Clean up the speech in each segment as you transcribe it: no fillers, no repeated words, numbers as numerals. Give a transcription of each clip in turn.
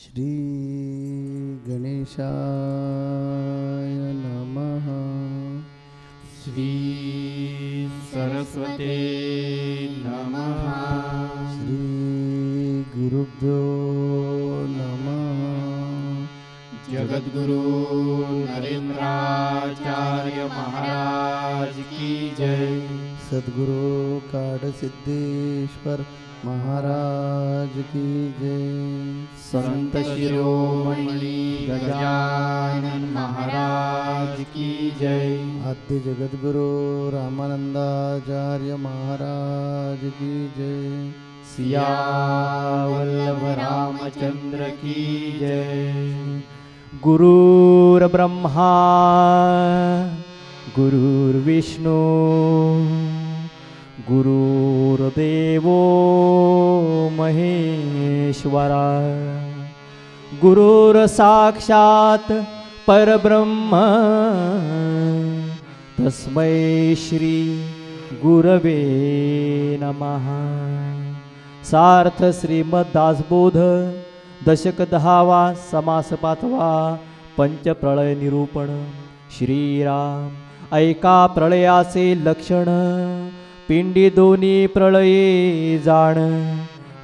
श्री गणेशाय नमः। श्री सरस्वते नमः। श्री गुरुभ्यो नमः। जगद्गुरु नरेंद्राचार्य महाराज की जय। सद्गुरु काडसिद्धेश्वर महाराज की जय। संत शिरोमणि गजानन महाराज की जय। आद्य जगद्गुरु रामानंदाचार्य महाराज की जय। सियावल्लभ रामचंद्र की जय। गुरुर्ब्रह्मा गुरुर्विष्णू गुरुर्देवो महेश्वरा गुरुर्साक्षात् परब्रह्म तस्मै श्री गुरवे नमः। सार्थ श्रीमद्दासबोध दशक 10वा समास 5वा पंचप्रळय निरूपण। श्रीराम ऐका प्रळयाचे लक्षण पिंडी दोन्ही प्रळये जाण।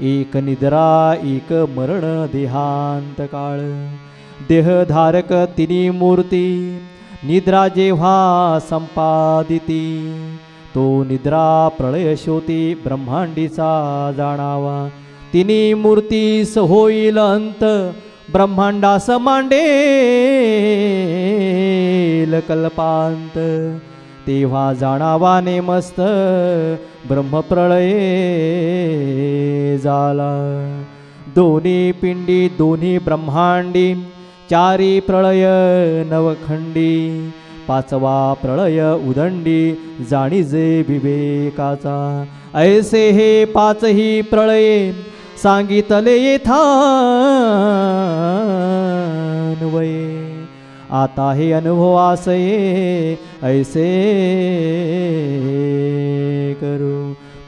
एक निद्रा एक मरण देहांत काळ। देहधारक तिनी मूर्ती निद्रा जेव्हा संपादिती। तो निद्रा प्रळय शोती ब्रह्मांडीचा जाणावा। तिनी मूर्तीस होईल अंत ब्रह्मांडास मांडेल कल्पांत। तेव्हा जाणावा नेमस्त ब्रह्मप्रळये झाला। दोन्ही पिंडी दोन्ही ब्रह्मांडी चारी प्रळय नवखंडी। पाचवा प्रळय उदंडी जाणीजे विवेकाचा। ऐसे हे पाचही प्रळये सांगितले येथान्वये। आता हे अनुभवासये ऐसे करू।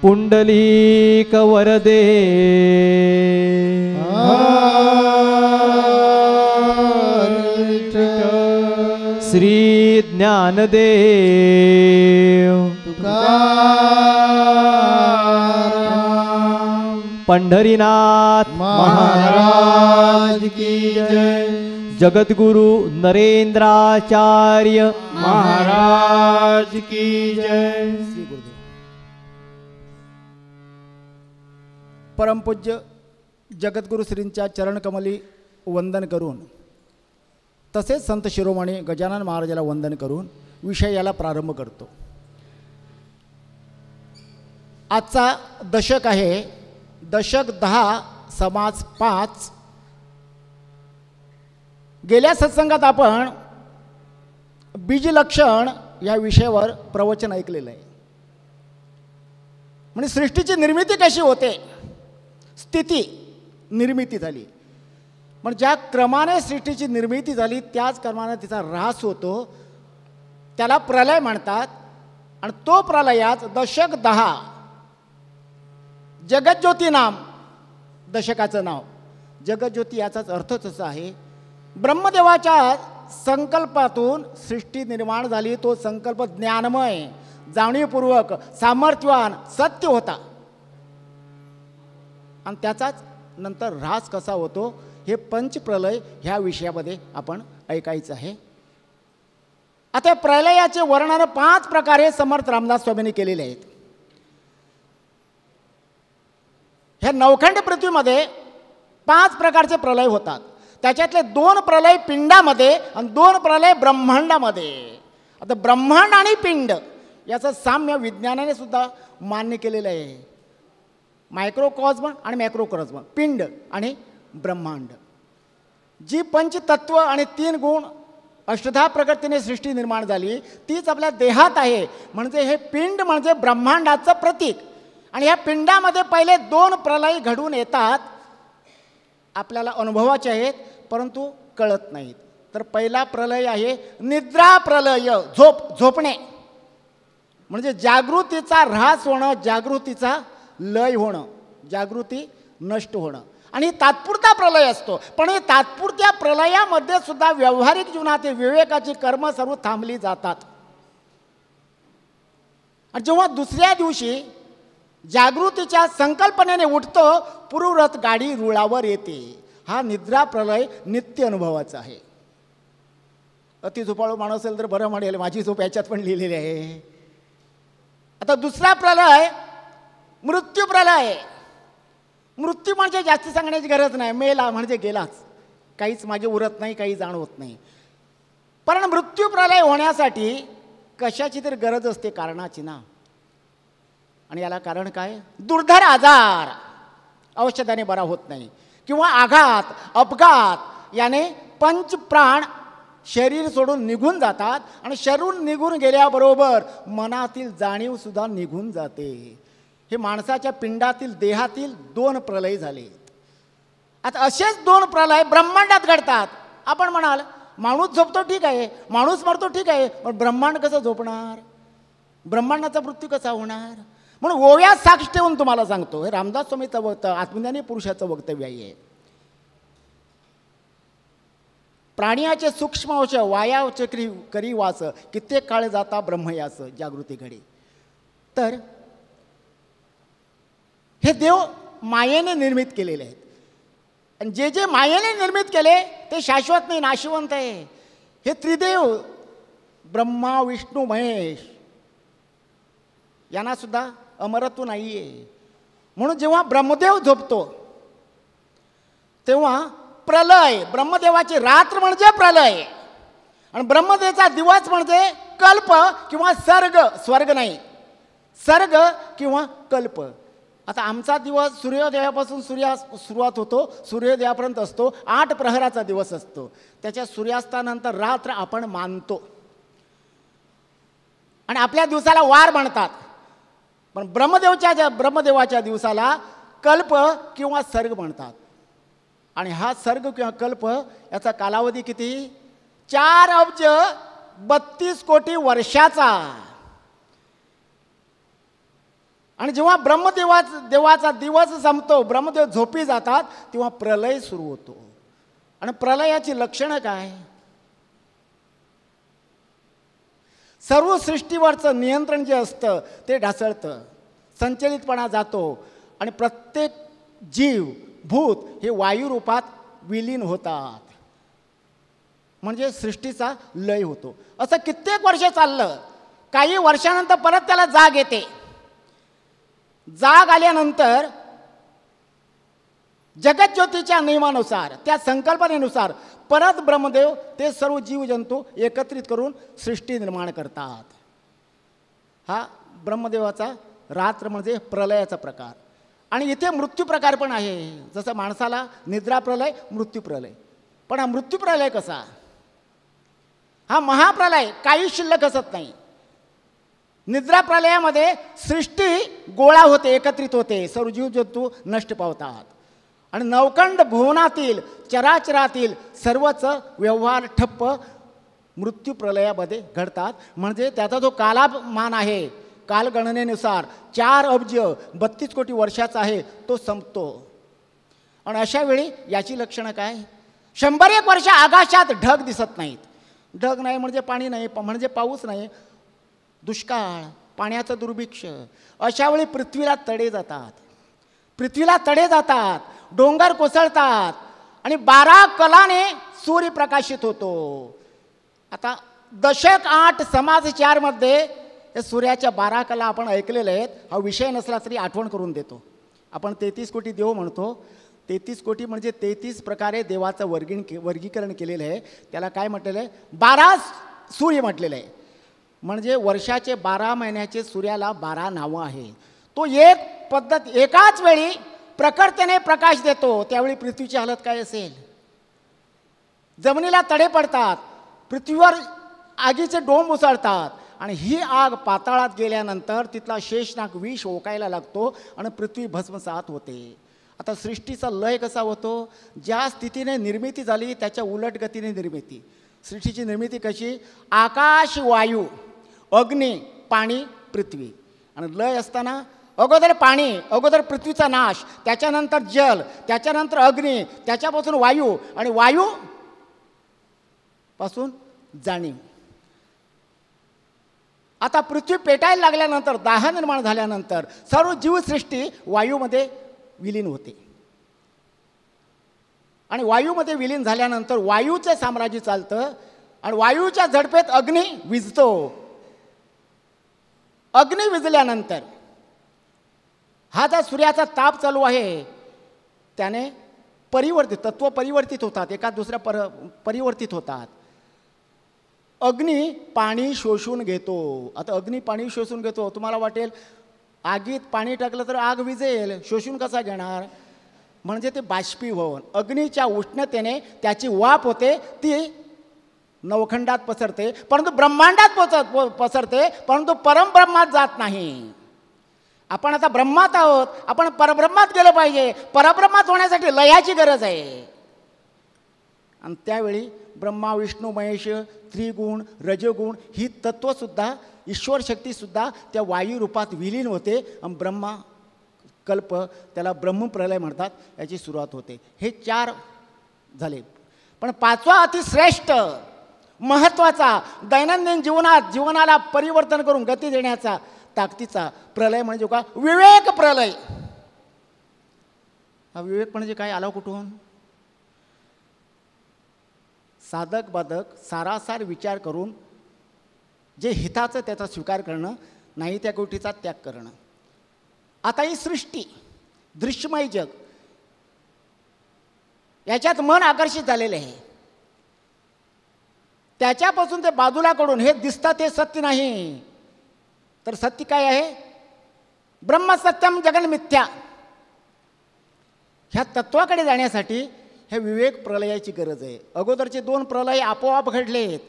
पुंडलीक वरदे श्री ज्ञानदेव तुकाराम पंढरीनाथ महाराज की जय। जगद्गुरु नरेंद्राचार्य महाराज की जय। श्री गुरुदेव। परमपूज्य जगद्गुरु श्रींच्या चरणकमली वंदन करून तसेच संत शिरोमणी गजानन महाराजाला वंदन करून विषयाला प्रारंभ करतो। आजचा दशक आहे दशक 10 समास 5। गेल्या सत्संगात आपण बीजलक्षण या विषयावर प्रवचन ऐकलेलं आहे। म्हणजे सृष्टीची निर्मिती कशी होते, स्थिती निर्मिती झाली। पण ज्या क्रमाने सृष्टीची निर्मिती झाली त्याच क्रमाने तिचा ऱ्हास होतो, त्याला प्रलय म्हणतात। आणि तो प्रलयात दशक 10 जगज्योती नाम दशकाचं नाव। जगज्योती याचाच अर्थच असा आहे ब्रह्मदेवाच्या संकल्पातून सृष्टी निर्माण झाली। तो संकल्प ज्ञानमय जाणीवपूर्वक सामर्थ्यवान सत्य होता। आणि त्याचाच नंतर ऱ्हास कसा होतो हे पंचप्रलय ह्या विषयामध्ये आपण ऐकायचं आहे। आता प्रलयाचे वर्णन 5 प्रकारे समर्थ रामदास स्वामींनी केलेले आहेत। ह्या नवखंड पृथ्वीमध्ये 5 प्रकारचे प्रलय होतात। त्याच्यातले 2 प्रलय पिंडामध्ये आणि 2 प्रलय ब्रह्मांडामध्ये। आता ब्रह्मांड आणि पिंड याचं साम्य विज्ञानाने सुद्धा मान्य केलेलं आहे। मायक्रोकॉस्म आणि मॅक्रोकॉस्म, पिंड आणि ब्रह्मांड। जी पंचतत्व आणि 3 गुण अष्टधा प्रकृतीने सृष्टी निर्माण झाली तीच आपल्या देहात आहे। म्हणजे हे पिंड म्हणजे ब्रह्मांडाचं प्रतीक। आणि ह्या पिंडामध्ये पहिले 2 प्रलय घडून येतात, आपल्याला अनुभवाचे आहेत परंतु कळत नाहीत। तर पहिला प्रलय आहे निद्रा प्रलय, झोपणे। म्हणजे जागृतीचा ऱ्हास होणं, जागृतीचा लय होणं, जागृती नष्ट होणं। आणि तात्पुरता प्रलय असतो. पण हे तात्पुरत्या प्रलयामध्ये सुद्धा व्यावहारिक जीवनातील विवेकाची कर्म सर्व थांबली जातात. आणि जेव्हा दुसऱ्या दिवशी जागृतीच्या संकल्पनेने उठतो, पूर्वरथ गाडी रुळावर येते. हा निद्रा प्रलय नित्य अनुभवाचा आहे. अति झोपाळू माणूस असेल तर बरं म्हणेल, माझी झोप याच्यात पण लिहिलेली आहे. आता दुसरा प्रलय मृत्यू प्रलय. मृत्यू म्हणजे जास्ती सांगण्याची गरज नाही, मेला म्हणजे गेलाच, काहीच मागे उरत नाही, काही जाणवत नाही. पण मृत्यू प्रलय होण्यासाठी कशाची तरी गरज असते, कारणाची ना. आणि याला कारण काय? दुर्धर आजार औषधाने बरा होत नाही, किंवा आघात अपघात याने पंचप्राण शरीर सोडून निघून जातात. आणि शरीर निघून गेल्याबरोबर मनातील जाणीव सुद्धा निघून जाते. हे माणसाच्या पिंडातील देहातील 2 प्रलय झाले. आता असेच 2 प्रलय ब्रह्मांडात घडतात. आपण म्हणाल माणूस झोपतो ठीक आहे, माणूस मरतो ठीक आहे, पण ब्रह्मांड कसं झोपणार? ब्रह्मांडाचा मृत्यू कसा होणार? म्हणून ओव्यात साक्ष ठेवून तुम्हाला सांगतो, हे रामदास स्वामीचं वक्तव्य, आत्मज्ञानी पुरुषाचं वक्तव्य आहे. प्राण्याचे सूक्ष्म अंश वायाचे करी वास, कित्येक काळ जाता ब्रह्मयास जागृती घडी. तर हे देव मायेने निर्मित केलेले आहेत. आणि जे जे मायेने निर्मित केले ते शाश्वत नाही, नाशवंत आहे. हे त्रिदेव ब्रह्मा विष्णू महेश यांना सुद्धा अमरत्व नाही आहे. म्हणून जेव्हा ब्रह्मदेव झोपतो तेव्हा प्रलय, ब्रह्मदेवाची रात्र म्हणजे प्रलय आणि ब्रह्मदेवाचा दिवस म्हणजे कल्प किंवा सर्ग. स्वर्ग नाही, सर्ग किंवा कल्प. आता आमचा दिवस सूर्योदयापासून सुरुवात होतो, सूर्योदयापर्यंत असतो. 8 प्रहराचा दिवस असतो. त्याच्या सूर्यास्तानंतर रात्र आपण मानतो आणि आपल्या दिवसाला वार म्हणतात. पण ब्रह्मदेवाच्या दिवसाला कल्प किंवा सर्ग म्हणतात. आणि हा सर्ग किंवा कल्प याचा कालावधी किती? 4 अब्ज 32 कोटी वर्षाचा. आणि जेव्हा देवाचा दिवस संपतो, ब्रह्मदेव झोपी जातात, तेव्हा प्रलय सुरू होतो. आणि प्रलयाची लक्षणं काय? सर्व सृष्टीवरचं नियंत्रण जे असतं ते ढासळतं, संचलितपणा जातो आणि प्रत्येक जीव भूत हे वायुरूपात विलीन होतात. म्हणजे सृष्टीचा लय होतो. असं कित्येक वर्ष चाललं. काही वर्षानंतर परत त्याला जाग येते. जाग आल्यानंतर जगज्योतीच्या नियमानुसार, त्या संकल्पनेनुसार परत ब्रह्मदेव ते सर्व जीवजंतू एकत्रित करून सृष्टी निर्माण करतात. हा ब्रह्मदेवाचा रात्र म्हणजे प्रलयाचा प्रकार. आणि इथे मृत्यू प्रकार पण आहे. जसं माणसाला निद्रा प्रलय, मृत्यू प्रलय. पण हा मृत्यू प्रलय कसा? हा महाप्रलय, काही शिल्लक असत नाही. निद्रा प्रलयामध्ये सृष्टी गोळा होते, एकत्रित होते, सर्व जीवजंतू नष्ट पावतात आणि नवखंड भुवनातील चराचरातील सर्वच व्यवहार ठप्प मृत्यू प्रलयामध्ये घडतात. म्हणजे त्याचा जो कालमान आहे, कालगणनेनुसार 4 अब्ज 32 कोटी वर्षाचा आहे, तो संपतो. आणि अशा वेळी याची लक्षणं काय? 100 वर्ष आकाशात ढग दिसत नाहीत. ढग नाही म्हणजे पाणी नाही, म्हणजे पाऊस नाही, दुष्काळ, पाण्याचं दुर्भिक्ष. अशा वेळी पृथ्वीला तडे जातात, पृथ्वीला तडे जातात, डोंगर कोसळतात आणि 12 कलाने सूर्य प्रकाशित होतो. आता दशक 8 समाज 4 मध्ये या सूर्याच्या 12 कला आपण ऐकलेल्या आहेत. हा विषय नसला तरी आठवण करून देतो. आपण 33 कोटी देव म्हणतो. 33 कोटी म्हणजे 33 प्रकारे देवाचं वर्गीकरण केलेलं आहे. त्याला काय म्हटलेलं आहे? 12 सूर्य म्हटलेलं आहे. म्हणजे वर्षाचे 12 महिन्याचे सूर्याला 12 नावं आहेत. तो एक पद्धत एकाच वेळी प्रखरतेने प्रकाश देतो. त्यावेळी पृथ्वीची हालत काय असेल? जमिनीला तडे पडतात, पृथ्वीवर आगीचे डोंब उसळतात आणि ही आग पाताळात गेल्यानंतर तिथला शेषनाग विष ओकायला लागतो आणि पृथ्वी भस्मसात होते. आता सृष्टीचा लय कसा होतो? ज्या स्थितीने निर्मिती झाली त्याच्या उलट गतीने निर्मिती. सृष्टीची निर्मिती कशी? आकाश, वायू, अग्नी, पाणी, पृथ्वी. आणि लय असताना अगोदर पाणी, अगोदर पृथ्वीचा नाश, त्याच्यानंतर जल, त्याच्यानंतर अग्नी, त्याच्यापासून वायू आणि वायू पासून जाणीव. आता पृथ्वी पेटायला लागल्यानंतर, दाह निर्माण झाल्यानंतर सर्व जीवसृष्टी वायूमध्ये विलीन होते आणि वायूमध्ये विलीन झाल्यानंतर वायूचं साम्राज्य चालतं आणि वायूच्या झडपेत अग्नी विझतो. अग्नी विझल्यानंतर हा जो सूर्याचा ताप चालू आहे त्याने तत्व परिवर्तित होतात, एका दुसऱ्या परिवर्तित होतात. अग्नी पाणी शोषून घेतो. आता अग्नी पाणी शोषून घेतो. तुम्हाला वाटेल आगीत पाणी टाकलं तर आग विझेल, शोषून कसा घेणार? म्हणजे ते बाष्पीभवन, अग्नीच्या उष्णतेने त्याची वाफ होते, ती नवखंडात पसरते, परंतु ब्रह्मांडात पसरते, परंतु परमब्रह्मात जात नाही. आपण आता ब्रह्मात आहोत, आपण परब्रह्मात गेलं पाहिजे. परब्रह्मात होण्यासाठी लयाची गरज आहे. आणि त्यावेळी ब्रह्मा विष्णू महेश त्रिगुण रजगुण ही तत्वसुद्धा, ईश्वर शक्तीसुद्धा त्या वायू रूपात विलीन होते आणि ब्रह्मा कल्प, त्याला ब्रह्मप्रलय म्हणतात, याची सुरुवात होते. हे 4 झाले. पण 5वा अतिश्रेष्ठ महत्त्वाचा दैनंदिन जीवनाला परिवर्तन करून गती देण्याचा ताकदीचा प्रलय म्हणजे का? विवेक प्रलय. हा विवेक म्हणजे काय? आला कुठून? साधक बाधक सारासार विचार करून जे हिताचं त्याचा स्वीकार करणं, नाही त्या गोष्टीचा त्याग करणं. आता ही सृष्टी, दृश्यमय जग, याच्यात मन आकर्षित झालेलं आहे. त्याच्यापासून ते बाजूला कडून हे दिसतं ते सत्य नाही, तर सत्य काय आहे? ब्रह्मसत्यम जगन मिथ्या. ह्या तत्वाकडे जाण्यासाठी हे विवेक प्रलयाची गरज आहे. अगोदरचे 2 प्रलय आपोआप घडलेत.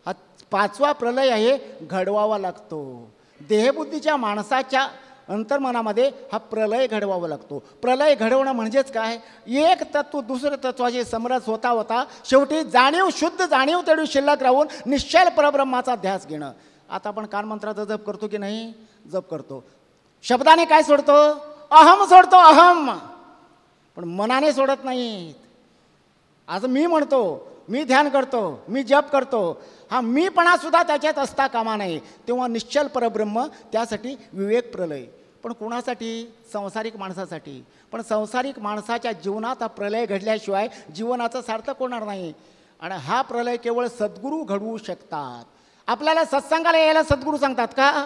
हा 5वा प्रलय आहे, घडवावा लागतो. देहबुद्धीच्या माणसाच्या अंतर्मनामध्ये हा प्रलय घडवावा लागतो. प्रलय घडवणं म्हणजेच काय? एक तत्व दुसरं तत्वाचे समरस होता होता शेवटी जाणीव, शुद्ध जाणीव तेवढी शिल्लक राहून निश्चल परब्रह्माचा ध्यास घेणं. आता आपण कानमंत्राचा जप करतो की नाही? जप करतो. शब्दाने काय सोडतो? अहम सोडतो, अहम. पण मनाने सोडत नाहीत. आज मी म्हणतो, मी ध्यान करतो, मी जप करतो, हा मीपणासुद्धा त्याच्यात असता कामा नये. तेव्हा निश्चल परब्रह्म, त्यासाठी विवेक प्रलय. पण कोणासाठी? संसारिक माणसासाठी. पण संसारिक माणसाच्या जीवनात हा प्रलय घडल्याशिवाय जीवनाचं सार्थक होणार नाही. आणि हा प्रलय केवळ सद्गुरू घडवू शकतात. आपल्याला सत्संगाला यायला सद्गुरू सांगतात का?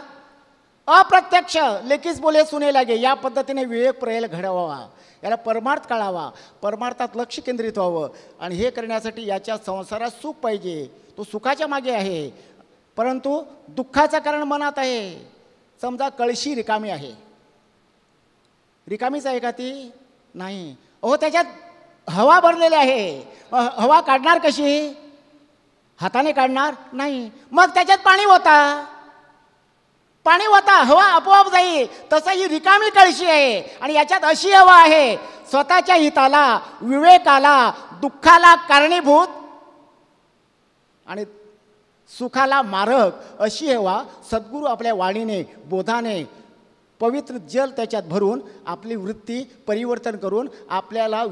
अप्रत्यक्ष लेकीस बोले सुने लागे, या पद्धतीने विवेक प्रलय घडवावा, याला परमार्थ कळावा, परमार्थात लक्ष केंद्रित व्हावं. आणि हे करण्यासाठी याच्या संसारात सुख पाहिजे, तो सुखाच्या मागे आहे, परंतु दुःखाचं कारण मनात आहे. समजा कळशी रिकामी आहे, रिकामीच आहे का ती? नाही. अहो त्याच्यात हवा भरलेली आहे. हवा काढणार कशी? हाताने काढणार नाही. मग त्याच्यात पाणी होता, पाणी होता, हवा आपोआप जाईल. तसं ही रिकामी कळशी आहे आणि याच्यात अशी हवा आहे, स्वतःच्या हिताला, विवेकाला, दुःखाला कारणीभूत आणि सुखाला मारक अशी हवा सद्गुरू आपल्या वाणीने, बोधाने, पवित्र जल त्याच्यात भरून आपली वृत्ती परिवर्तन करून आपल्याला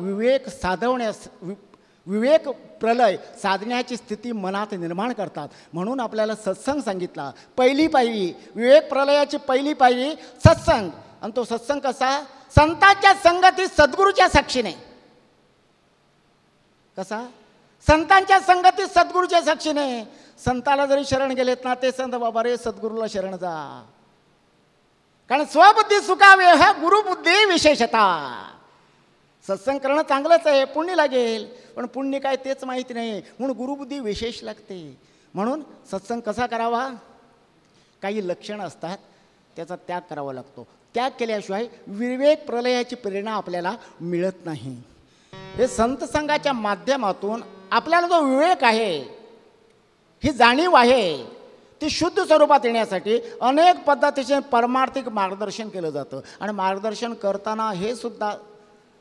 विवेक प्रलय साधण्याची स्थिती मनात निर्माण करतात. म्हणून आपल्याला सत्संग सांगितला. पहिली पायरी, विवेक प्रलयाची पहिली पायरी सत्संग. आणि तो सत्संग कसा? संतांच्या संगतीत सद्गुरूच्या साक्षीने. कसा? संतांच्या संगतीत सद्गुरूच्या साक्षीने. संताला जरी शरण गेलेत ना, ते संत बाबा रे सद्गुरूला शरण जा. कारण स्वबुद्धी सुखावे हा गुरुबुद्धी विशेषता. सत्संग करणं चांगलंच आहे, पुण्य लागेल, पण पुण्य काय तेच माहिती नाही, म्हणून गुरुबुद्धी विशेष लागते. म्हणून सत्संग कसा करावा? काही लक्षणं असतात, त्याचा त्याग करावा लागतो. त्याग केल्याशिवाय विवेक प्रलयाची प्रेरणा आपल्याला मिळत नाही. हे संत संघाच्या माध्यमातून आपल्याला जो विवेक आहे, ही जाणीव आहे, ती शुद्ध स्वरूपात येण्यासाठी अनेक पद्धतीचे परमार्थिक मार्गदर्शन केलं जातं. आणि मार्गदर्शन करताना हे सुद्धा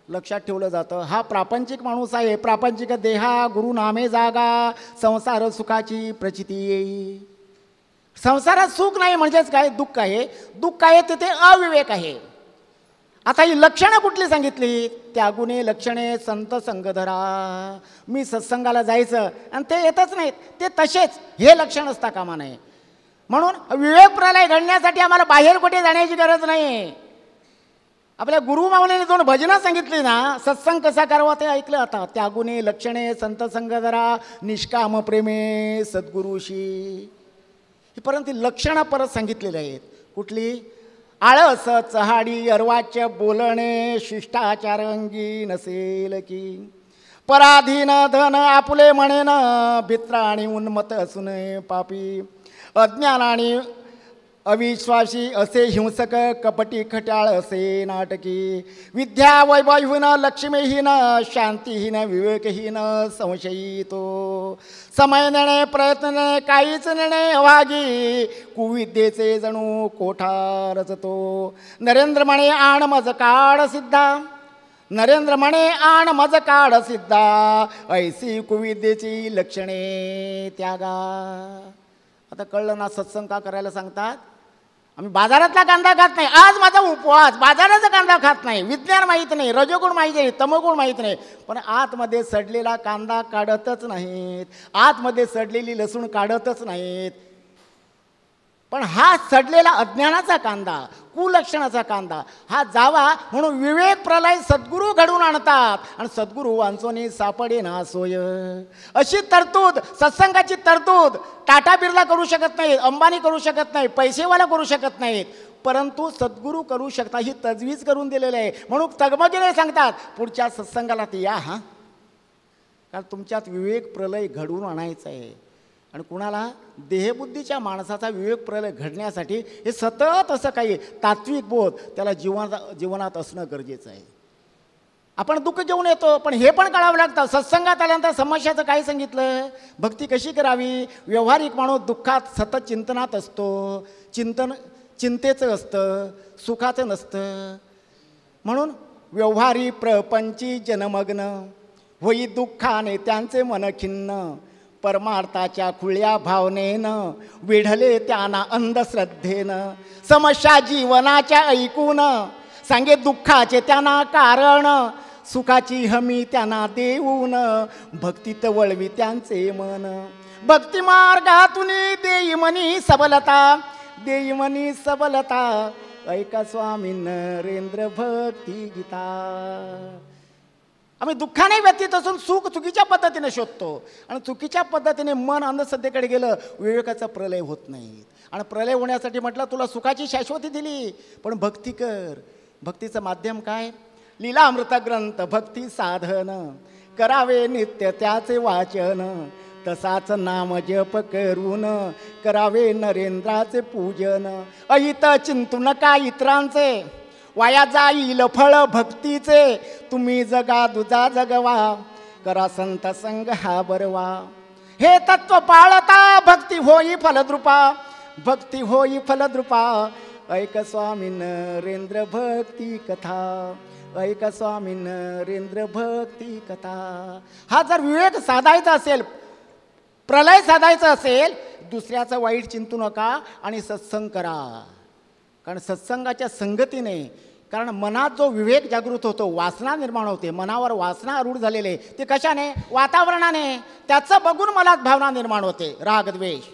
लक्षात ठेवलं जातं, हा प्रापंचिक माणूस आहे, प्रापंचिक देहा गुरु नामे जागा, संसार सुखाची प्रचिती येई. संसारात सुख नाही म्हणजेच काय? दुःख आहे. दुःख आहे तिथे अविवेक आहे. आता ही लक्षणं कुठली सांगितली? त्यागुणे लक्षणे संत संगधरा. मी सत्संगाला जायचं आणि ते येतच नाहीत, ते तसेच, हे लक्षण असता कामा नये. म्हणून विवेक प्रलय घडण्यासाठी आम्हाला बाहेर कुठे जाण्याची गरज नाही. आपल्या गुरुमाऊलीने दोन भजनं सांगितली ना, सत्संग कसा करावा ते ऐकलं. आता त्यागुणे लक्षणे संत संगधरा, निष्काम प्रेमे सद्गुरुशी. परंतु लक्षणं परत सांगितलेली आहेत. कुठली? आळस चहाडी अर्वाच्य बोलणे शिष्टाचार अंगी नसेल की. पराधीन धन आपुले म्हणेन भित्रा आणि उन्मत असून पापी. अज्ञान आणि अविश्वासी असे हिंसक कपटी खट्याळ असे नाटकी. विद्या वैभवहीन लक्ष्मीहीन शांतीहीन विवेकहीन संशयितो. समय नेणे प्रयत्न नेणे काहीच नेणे अभागी. कुविद्येचे जणू कोठा रचतो. नरेंद्र म्हणे आण मज काढ सिद्धा. नरेंद्र म्हणे आण मज काढ सिद्धा. ऐसी कुविद्येची लक्षणे त्यागा. आता कळलं ना सत्संग का करायला सांगतात? आम्ही बाजारातला कांदा खात नाही. आज माझा उपवास, बाजाराचा कांदा खात नाही. विज्ञान माहीत नाही, रजोगुण माहीत नाही, तमोगुण माहीत नाही, पण आतमध्ये सडलेला कांदा काढतच नाहीत. आतमध्ये सडलेली लसूण काढतच नाहीत. पण हा सडलेला अज्ञानाचा कांदा, कुलक्षणाचा कांदा हा जावा म्हणून विवेक प्रलय सद्गुरू घडवून आणतात. आणि सद्गुरू वांचोनी सापडे ना सोय. अशी तरतूद, सत्संगाची तरतूद टाटा बिर्ला करू शकत नाहीत, अंबानी करू शकत नाही, पैसेवाला करू शकत नाहीत, परंतु सद्गुरू करू शकता. ही तजवीज करून दिलेली आहे. म्हणून तगमगीने सांगतात पुढच्या सत्संगाला ते या. हा, कारण तुमच्यात विवेक प्रलय घडवून आणायचं आहे. आणि कुणाला? देहबुद्धीच्या माणसाचा विवेक प्रलय घडण्यासाठी हे सतत असं काही तात्विक बोध त्याला जीवनात असणं गरजेचं आहे. आपण दुःख घेऊन येतो, पण हे पण कळावं लागतं. सत्संगात आल्यानंतर समस्याचं काय सांगितलं? भक्ती कशी करावी? व्यावहारिक माणूस दुःखात सतत चिंतनात असतो. चिंतेचं असतं, सुखाचं नसतं. म्हणून व्यवहारी प्रपंची जनमग्न होई दुःखाने त्यांचे मन खिन्न. परमार्थाच्या खुळ्या भावनेनं विढले त्यांना अंधश्रद्धेनं. समस्या जीवनाच्या ऐकून सांगे दुःखाचे त्यांना कारण. सुखाची हमी त्यांना देऊन भक्तीत वळवी त्यांचे मन. भक्ती मार्गातून देई मनी सबलता. देई मनी सबलता. ऐका स्वामी नरेंद्र भक्ती गीता. आम्ही दुःखाने व्यतीत असून सुख चुकीच्या पद्धतीने शोधतो. आणि चुकीच्या पद्धतीने मन अंधश्रद्धेकडे गेलं, विवेकाचा प्रलय होत नाही. आणि प्रलय होण्यासाठी म्हटलं तुला सुखाची शाश्वती दिली, पण भक्ती कर. भक्तीचं माध्यम काय? लीलामृत ग्रंथ भक्ती साधन. करावे नित्य त्याचे वाचन. तसाच नाम जप करून करावे नरेंद्राचे पूजन. अहित चिंतू नका इतरांचे वाया जाईल फळ भक्तीचे. तुम्ही जगा दुजा जगवा. करा संत संग हा बरवा. हे तत्व पाळता भक्ती होई फलद्रुपा. भक्ती होई फलद्रुपा. ऐक स्वामी नरेंद्र भक्ती कथा. ऐक स्वामी नरेंद्र भक्ती कथा. हा जर विवेक साधायचा असेल, प्रलय साधायचा असेल, दुसऱ्याचं वाईट चिंतू नका आणि सत्संग करा. कारण सत्संगाच्या संगतीने, कारण मनात जो विवेक जागृत होतो, वासना निर्माण होते. मनावर वासना आरूढ झालेले, ते कशाने? वातावरणाने. त्याचं बघून मनात भावना निर्माण होते, रागद्वेष.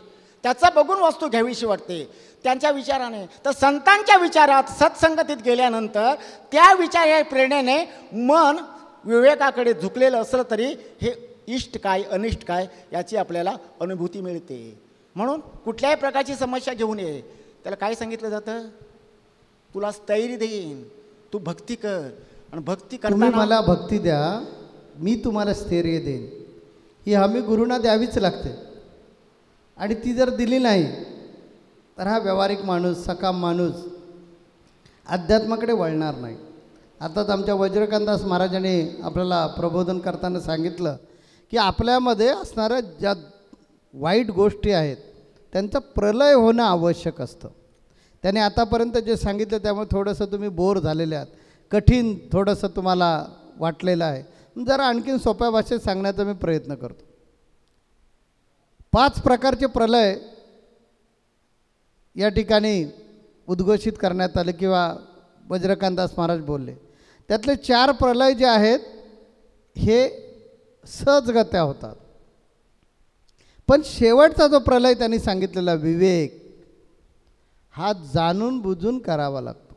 त्याचं बघून वस्तू घ्यावीशी वाटते, त्यांच्या विचाराने. तर संतांच्या विचारात सत्संगतीत गेल्यानंतर त्या विचार प्रेरणेने मन विवेकाकडे झुकलेलं असलं तरी हे इष्ट काय अनिष्ट काय याची आपल्याला अनुभूती मिळते. म्हणून कुठल्याही प्रकारची समस्या घेऊन ये, त्याला काय सांगितलं जातं? तुला स्थैर्य देईन, तू भक्ती कर. आणि भक्ती तुम्ही करताना मला भक्ती द्या, मी तुम्हाला स्थैर्य देईन. ही हमी गुरुंना द्यावीच लागते. आणि ती जर दिली नाही तर हा व्यावहारिक माणूस, सकाम माणूस अध्यात्माकडे वळणार नाही. आताच आमच्या वज्रकांतदास महाराजांनी आपल्याला प्रबोधन करताना सांगितलं की आपल्यामध्ये असणाऱ्या ज्या वाईट गोष्टी आहेत त्यांचं प्रलय होणं आवश्यक असतं. त्याने आतापर्यंत जे सांगितलं त्यामुळे थोडंसं तुम्ही बोर झालेले आहात, कठीण थोडंसं तुम्हाला वाटलेलं आहे. जरा आणखीन सोप्या भाषेत सांगण्याचा मी प्रयत्न करतो. 5 प्रकारचे प्रलय या ठिकाणी उद्घोषित करण्यात आले किंवा वज्रकांतदास महाराज बोलले. त्यातले 4 प्रलय जे आहेत हे सहजगत्या होतात. पण शेवटचा जो प्रलय त्यांनी सांगितलेला विवेक हा जाणून बुजून करावा लागतो.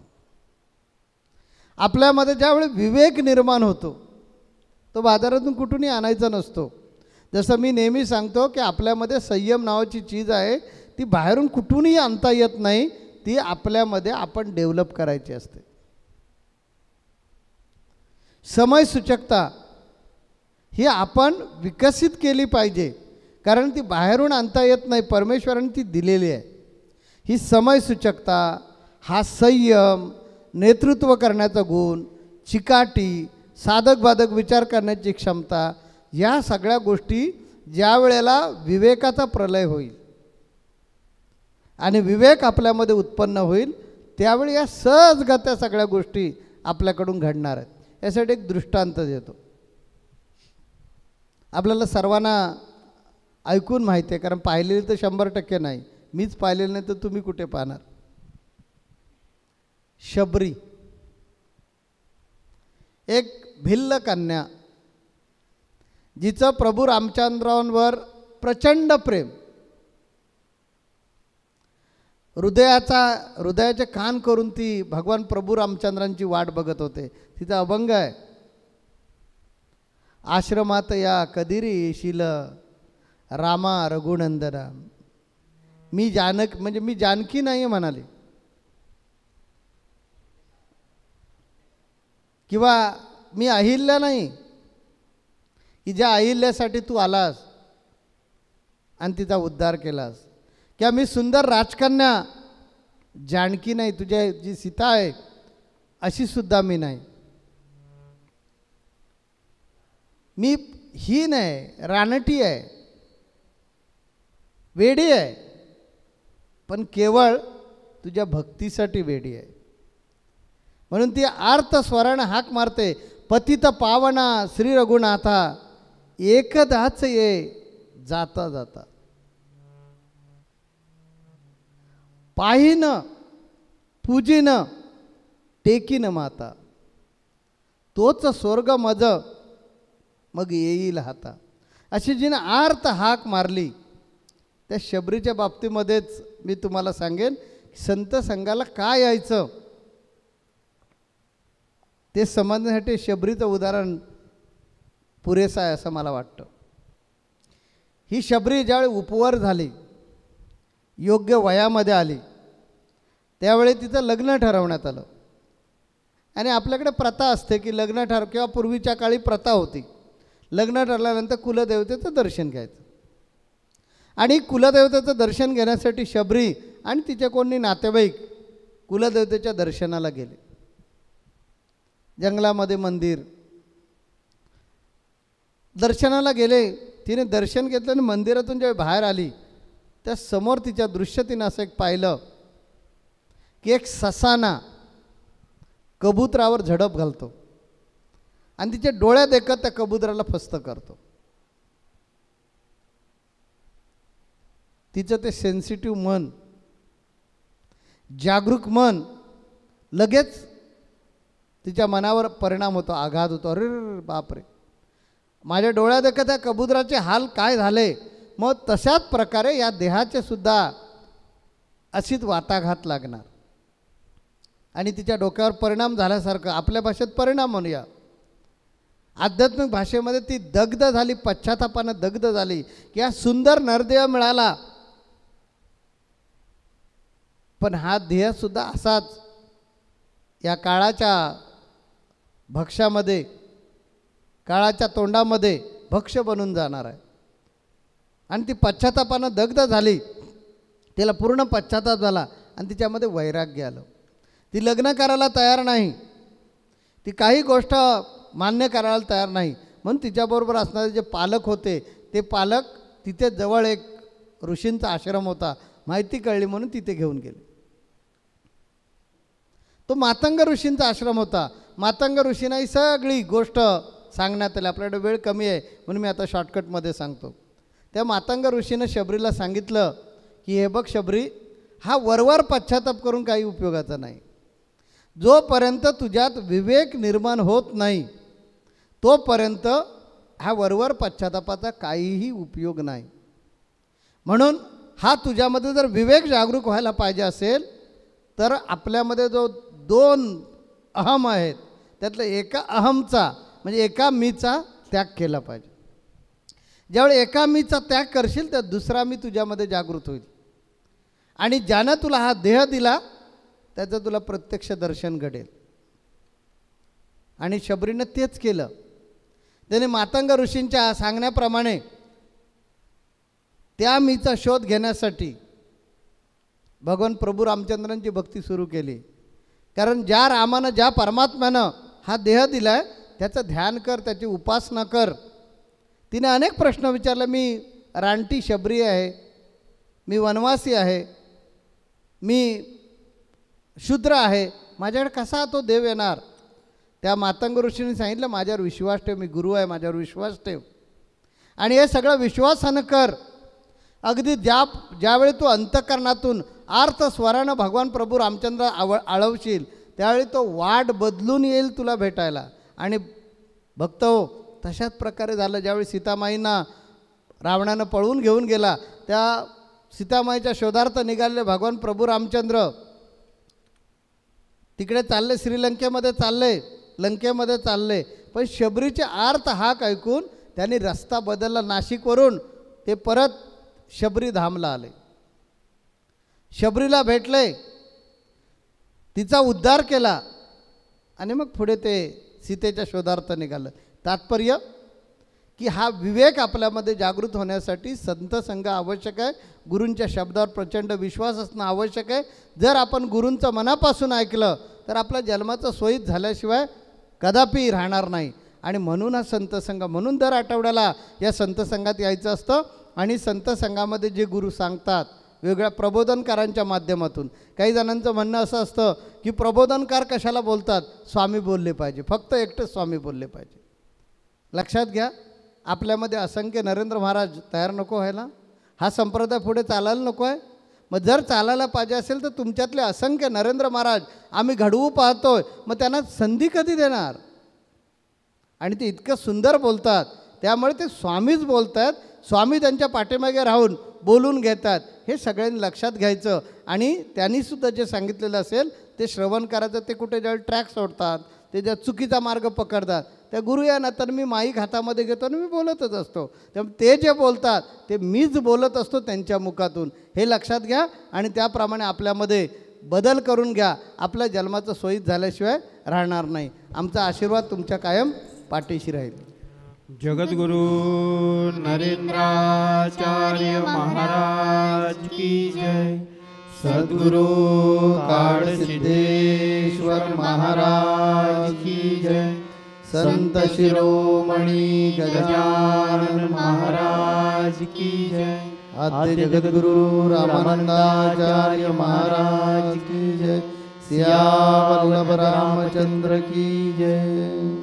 आपल्यामध्ये ज्यावेळी विवेक निर्माण होतो तो बाजारातून कुठूनही आणायचा नसतो. जसं मी नेहमी सांगतो की आपल्यामध्ये संयम नावाची चीज आहे, ती बाहेरून कुठूनही आणता येत नाही, ती आपल्यामध्ये आपण डेव्हलप करायची असते. समयसूचकता ही आपण विकसित केली पाहिजे, कारण ती बाहेरून आणता येत नाही, परमेश्वराने ती दिलेली आहे. ही समयसूचकता, हा संयम, नेतृत्व करण्याचा गुण, चिकाटी, साधक बाधक विचार करण्याची क्षमता, या सगळ्या गोष्टी ज्या वेळेला विवेकाचा प्रलय होईल आणि विवेक आपल्यामध्ये उत्पन्न होईल त्यावेळी या सहजगत्या सगळ्या गोष्टी आपल्याकडून घडणार आहेत. यासाठी एक दृष्टांत देतो. आपल्याला सर्वांना ऐकून माहिती आहे, कारण पाहिलेली तर 100% नाही, मीच पाहिलेलं नाही तर तुम्ही कुठे पाहणार. शबरी एक भिल्ल कन्या, जिचं प्रभू रामचंद्रांवर प्रचंड प्रेम, हृदयाचे कान करून ती भगवान प्रभू रामचंद्रांची वाट बघत होते. तिचा अभंग आहे, आश्रमात या कधीरी येशील रामा रघुनंदना. मी जानकी नाही म्हणाली, किंवा मी अहिल्या नाही, की ज्या अहिल्यासाठी तू आलास आणि तिचा उद्धार केलास, किंवा मी सुंदर राजकन्या जानकी नाही, तुझ्या जी सीता आहे अशी सुद्धा मी नाही. मी ही नाही, रानटी आहे, वेडी आहे, पण केवळ तुझ्या भक्तीसाठी वेडी आहे. म्हणून ती आर्त स्वराने हाक मारते, पतित पावना श्री रघुनाथा एकदाच ये जाता जाता. पाहिन पूजिन टेकीन माता, तोच स्वर्ग मज मग येईल हाता. अशी जिने आर्त हाक मारली, त्या शबरीच्या बाबतीमध्येच मी तुम्हाला सांगेन संत संघाला काय यायचं ते समजण्यासाठी शबरीचं उदाहरण पुरेसं आहे असं मला वाटतं. ही शबरी ज्यावेळी उपवर झाली, योग्य वयामध्ये आली, त्यावेळी तिचं लग्न ठरवण्यात आलं. आणि आपल्याकडे प्रथा असते की लग्न किंवा पूर्वीच्या काळी प्रथा होती, लग्न ठरल्यानंतर कुलदेवतेचं दर्शन घ्यायचं. आणि कुलदेवतेचं दर्शन घेण्यासाठी शबरी आणि तिचे कोणी नातेवाईक कुलदेवतेच्या दर्शनाला गेले. जंगलामध्ये मंदिर, दर्शनाला गेले. तिने दर्शन घेतलं आणि मंदिरातून जेव्हा बाहेर आली त्या समोर तिच्या दृश्य तिनं असं एक पाहिलं की एक ससाना कबुतरावर झडप घालतो आणि तिच्या डोळ्यात देखत त्या कबुतराला फस्त करतो. तिचं ते सेन्सिटिव्ह मन, जागरूक मन लगेच तिच्या मनावर परिणाम होतो, आघात होतो. अरे बापरे, माझ्या डोळ्यात देखत त्या कबुतराचे हाल काय झाले. मग तशाच प्रकारे या देहाचे सुद्धा अशीच वाताघात लागणार आणि तिच्या डोक्यावर परिणाम झाल्यासारखं आपल्या भाषेत परिणाम म्हणूया. आध्यात्मिक भाषेमध्ये ती दग्ध झाली, पश्चातापानं दग्ध झाली की हा सुंदर नरदेह मिळाला, पण हा देहसुद्धा असाच या काळाच्या भक्ष्यामध्ये, काळाच्या तोंडामध्ये भक्ष्य बनून जाणार आहे. आणि ती पश्चातापानं दग्ध झाली, तिला पूर्ण पश्चाताप झाला आणि तिच्यामध्ये वैराग्य आलं. ती लग्न करायला तयार नाही, ती काही गोष्ट मान्य करायला तयार नाही. म्हणून तिच्याबरोबर असणारे जे पालक होते ते पालक तिथे जवळ एक ऋषींचा आश्रम होता, माहिती कळली म्हणून तिथे घेऊन गेले. तो मातंग ऋषींचा आश्रम होता. मातंग ऋषींना ही सगळी गोष्ट सांगण्यात आली. आपल्याकडे वेळ कमी आहे म्हणून मी आता शॉर्टकटमध्ये सांगतो. त्या मातंग ऋषीनं शबरीला सांगितलं की हे बघ शबरी, हा वरवर पश्चाताप करून काही उपयोगाचा नाही. जोपर्यंत तुझ्यात विवेक निर्माण होत नाही तोपर्यंत हा वरवर पश्चातापाचा काहीही उपयोग नाही. म्हणून हा तुझ्यामध्ये जर विवेक जागरूक व्हायला पाहिजे असेल तर आपल्यामध्ये जो दोन अहम आहेत त्यातलं एका अहमचा म्हणजे एका मीचा त्याग केला पाहिजे. ज्यावेळी एका मीचा त्याग करशील तर दुसरा मी तुझ्यामध्ये जागृत होईल आणि ज्यानं तुला हा देह दिला त्याचं तुला प्रत्यक्ष दर्शन घडेल. आणि शबरीनं तेच केलं. त्याने मातंग ऋषींच्या सांगण्याप्रमाणे त्या मीचा शोध घेण्यासाठी भगवान प्रभू रामचंद्रांची भक्ती सुरू केली. कारण ज्या रामानं ज्या परमात्म्यानं हा देह दिला आहे त्याचं ध्यान कर, त्याची उपासना कर. तिने अनेक प्रश्न विचारले. मी रानटी शबरी आहे, मी वनवासी आहे, मी शूद्र आहे, माझ्याकडे कसा तो देव येणार. त्या मातंग ऋषींनी सांगितलं माझ्यावर विश्वास ठेव, मी गुरु आहे, माझ्यावर विश्वास ठेव आणि हे सगळं विश्वासानं कर. अगदी ज्यावेळी तू अंतःकरणातून अर्थ स्वरानं भगवान प्रभू रामचंद्र आळवशील त्यावेळी तो वाट बदलून येईल तुला भेटायला. आणि भक्त हो तशाच प्रकारे झालं. ज्यावेळी सीतामाईंना रावणानं पळवून घेऊन गेला त्या सीतामाईच्या शोधार्थ निघालेले भगवान प्रभू रामचंद्र तिकडे चालले, श्रीलंकेमध्ये चालले, लंकेमध्ये चालले. पण शबरीचे अर्थ हाक ऐकून त्यांनी रस्ता बदलला. नाशिकवरून ते परत शबरी धामला आले, शबरीला भेटले, तिचा उद्धार केला आणि मग पुढे ते सीतेच्या शोधार्थ निघालं. तात्पर्य की हा विवेक आपल्यामध्ये जागृत होण्यासाठी संत संघ आवश्यक आहे. गुरूंच्या शब्दावर प्रचंड विश्वास असणं आवश्यक आहे. जर आपण गुरूंचं मनापासून ऐकलं तर आपल्या जन्माचं सोयीत झाल्याशिवाय कदापि राहणार नाही. आणि म्हणून हा संत संघ, म्हणून दर आठवड्याला या संत संघात यायचं असतं. आणि संत संघामध्ये जे गुरु सांगतात वेगळ्या प्रबोधनकारांच्या माध्यमातून, काही जणांचं म्हणणं असं असतं की प्रबोधनकार कशाला बोलतात, स्वामी बोलले पाहिजे, फक्त एकटेच स्वामी बोलले पाहिजे. लक्षात घ्या, आपल्यामध्ये असंख्य नरेंद्र महाराज तयार नको व्हायला. हा संप्रदाय पुढे चालायला नको आहे. मग जर चालायला पाहिजे असेल तर तुमच्यातले असंख्य नरेंद्र महाराज आम्ही घडवू पाहतोय, मग त्यांना संधी कधी देणार. आणि ते इतकं सुंदर बोलतात त्यामुळे ते स्वामीच बोलत आहेत. स्वामी त्यांच्या पाठीमागे राहून बोलून घेतात. हे सगळ्यांनी लक्षात घ्यायचं. आणि त्यांनीसुद्धा जे सांगितलेलं असेल ते श्रवण करायचं. ते कुठे ज्यावेळी ट्रॅक सोडतात, ते ज्या चुकीचा मार्ग पकडतात, त्या गुरु या ना तर मी माईक हातामध्ये घेतो आणि मी बोलतच असतो. त्यामुळे ते जे बोलतात ते मीच बोलत असतो त्यांच्या मुखातून. हे लक्षात घ्या आणि त्याप्रमाणे आपल्यामध्ये बदल करून घ्या. आपल्या जन्माचं सोयीत झाल्याशिवाय राहणार नाही. आमचा आशीर्वाद तुमच्या कायम पाठीशी राहील. जगद्गुरु नरेंद्राचार्य महाराज की जय. सद्गुरु काळसिद्धेश्वर महाराज की जय. संत शिरोमणी गजानन महाराज की जय. आद्य जगद्गुरु रामानंदाचार्य महाराज की जय. सियावल्लभ रामचंद्र की जय.